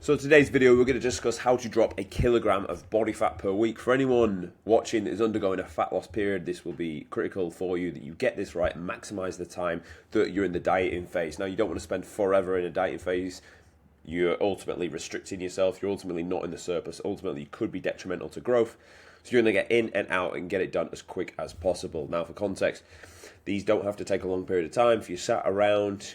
So in today's video, we're going to discuss how to drop a kilogram of body fat per week. For anyone watching that is undergoing a fat loss period, this will be critical for you that you get this right and maximize the time that you're in the dieting phase. Now, you don't want to spend forever in a dieting phase. You're ultimately restricting yourself. You're ultimately not in the surplus. Ultimately, you could be detrimental to growth. So you're going to get in and out and get it done as quick as possible. Now, for context, these don't have to take a long period of time. If you sat around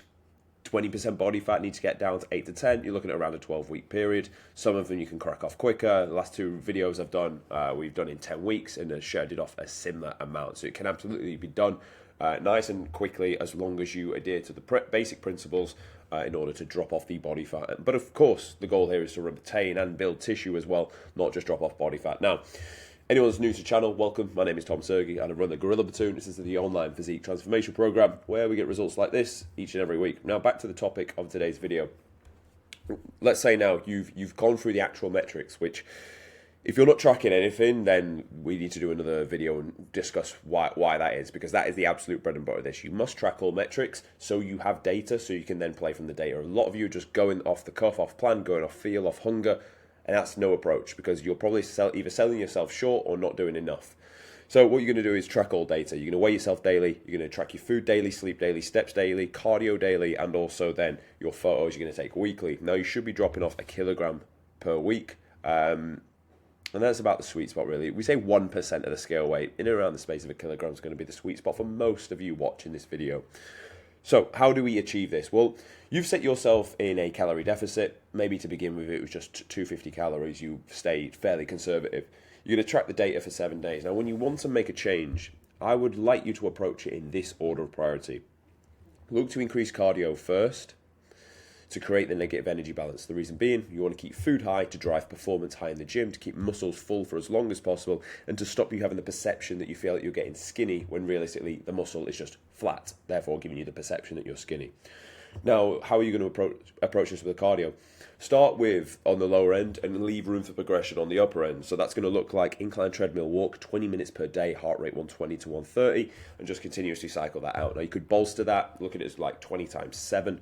20% body fat, need to get down to 8 to 10. You're looking at around a 12-week period. Some of them you can crack off quicker. The last two videos I've done, we've done in 10 weeks and shared it off a similar amount. So it can absolutely be done nice and quickly as long as you adhere to the basic principles in order to drop off the body fat. But of course, the goal here is to retain and build tissue as well, not just drop off body fat. Now, anyone who's new to the channel, welcome. My name is Tom Sergi and I run the Gorilla Platoon. This is the online physique transformation program where we get results like this each and every week. Now back to the topic of today's video. Let's say now you've gone through the actual metrics, which if you're not tracking anything, then we need to do another video and discuss why that is, because that is the absolute bread and butter of this. You must track all metrics so you have data so you can then play from the data. A lot of you are just going off the cuff, off plan, going off feel, off hunger. And that's no approach, because you're probably either selling yourself short or not doing enough. So what you're going to do is track all data. You're going to weigh yourself daily. You're going to track your food daily, sleep daily, steps daily, cardio daily, and also then your photos you're going to take weekly. Now you should be dropping off a kilogram per week. And that's about the sweet spot, really. We say 1% of the scale weight in and around the space of a kilogram is going to be the sweet spot for most of you watching this video. So how do we achieve this? Well, you've set yourself in a calorie deficit. Maybe to begin with, it was just 250 calories. You stayed fairly conservative. You're going to track the data for 7 days. Now, when you want to make a change, I would like you to approach it in this order of priority. Look to increase cardio first to create the negative energy balance. The reason being, you want to keep food high to drive performance high in the gym, to keep muscles full for as long as possible, and to stop you having the perception that you feel that you're getting skinny when realistically the muscle is just flat, therefore giving you the perception that you're skinny. Now, how are you going to approach this with the cardio? Start with on the lower end and leave room for progression on the upper end. So that's going to look like incline treadmill walk, 20 minutes per day, heart rate 120 to 130, and just continuously cycle that out. Now you could bolster that, look at it as like 20 times 7,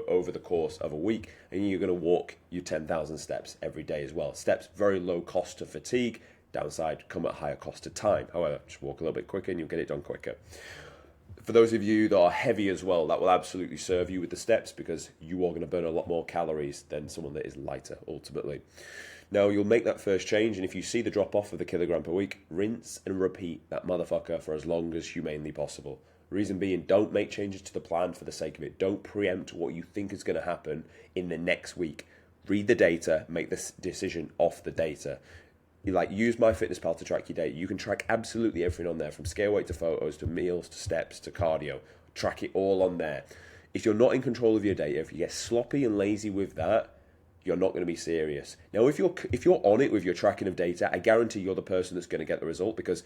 over the course of a week, and you're going to walk your 10,000 steps every day as well. Steps, very low cost to fatigue. Downside, come at higher cost to time. However, just walk a little bit quicker and you'll get it done quicker. For those of you that are heavy as well, that will absolutely serve you with the steps, because you are going to burn a lot more calories than someone that is lighter ultimately. Now, you'll make that first change, and if you see the drop off of the kilogram per week, rinse and repeat that motherfucker for as long as humanely possible. Reason being, don't make changes to the plan for the sake of it. Don't preempt what you think is going to happen in the next week. Read the data, make this decision off the data. Use MyFitnessPal to track your data. You can track absolutely everything on there, from scale weight to photos to meals to steps to cardio. Track it all on there. If you're not in control of your data, if you get sloppy and lazy with that, you're not going to be serious. Now, if you're on it with your tracking of data, I guarantee you're the person that's going to get the result, because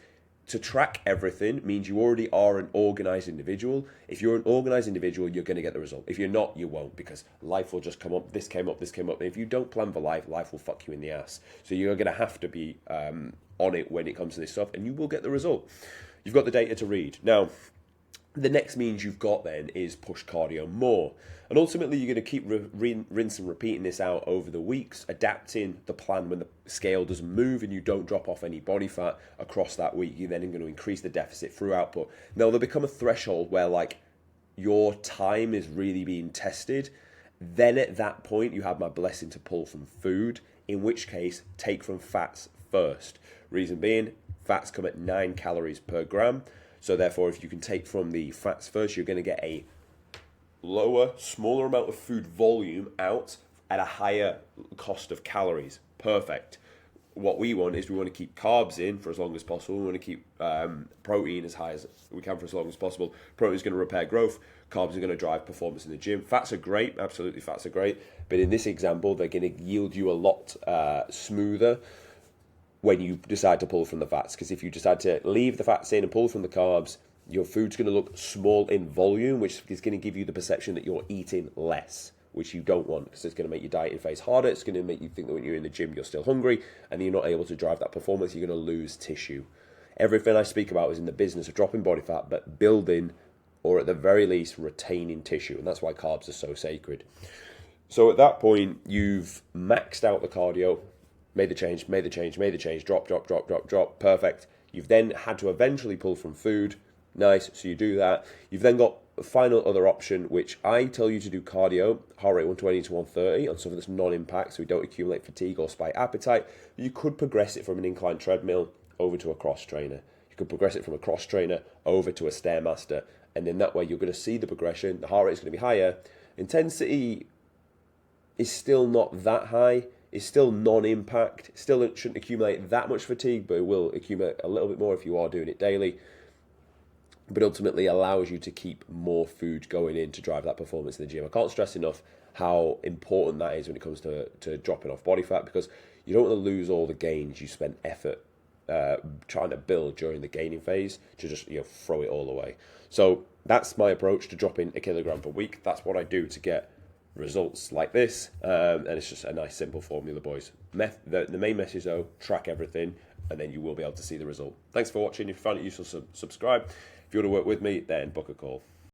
to track everything means you already are an organized individual. If you're an organized individual, you're going to get the result. If you're not, you won't, because life will just come up. This came up, this came up. And if you don't plan for life, life will fuck you in the ass. So you're going to have to be on it when it comes to this stuff, and you will get the result. You've got the data to read. Now, the next means you've got then is push cardio more. And ultimately, you're going to keep rinse and repeating this out over the weeks, adapting the plan when the scale doesn't move and you don't drop off any body fat across that week. You're then going to increase the deficit through output. Now, there'll become a threshold where your time is really being tested. Then at that point, you have my blessing to pull from food, in which case, take from fats first. Reason being, fats come at 9 calories per gram. So therefore, if you can take from the fats first, you're going to get a lower, smaller amount of food volume out at a higher cost of calories. Perfect. What we want is we want to keep carbs in for as long as possible. We want to keep protein as high as we can for as long as possible. Protein is going to repair growth. Carbs are going to drive performance in the gym. Fats are great. Absolutely, fats are great. But in this example, they're going to yield you a lot smoother when you decide to pull from the fats. Because if you decide to leave the fats in and pull from the carbs, your food's going to look small in volume, which is going to give you the perception that you're eating less, which you don't want, because it's going to make your dieting phase harder. It's going to make you think that when you're in the gym, you're still hungry, and you're not able to drive that performance. You're going to lose tissue. Everything I speak about is in the business of dropping body fat, but building, or at the very least, retaining tissue. And that's why carbs are so sacred. So at that point, you've maxed out the cardio, made the change, drop, drop, drop, drop, drop, perfect. You've then had to eventually pull from food. Nice, so you do that. You've then got a final other option, which I tell you to do cardio, heart rate 120 to 130 on something that's non-impact, so we don't accumulate fatigue or spike appetite. You could progress it from an incline treadmill over to a cross trainer. You could progress it from a cross trainer over to a Stairmaster, and then that way you're going to see the progression. The heart rate is going to be higher. Intensity is still not that high. It's still non-impact. Still shouldn't accumulate that much fatigue, but it will accumulate a little bit more if you are doing it daily. But ultimately allows you to keep more food going in to drive that performance in the gym. I can't stress enough how important that is when it comes to dropping off body fat, because you don't want to lose all the gains you spent effort trying to build during the gaining phase to just throw it all away. So that's my approach to dropping a kilogram per week. That's what I do to get results like this, and it's just a nice simple formula, boys. The main message though, track everything, and then you will be able to see the result. Thanks for watching. If you found it useful, subscribe. If you want to work with me, then book a call.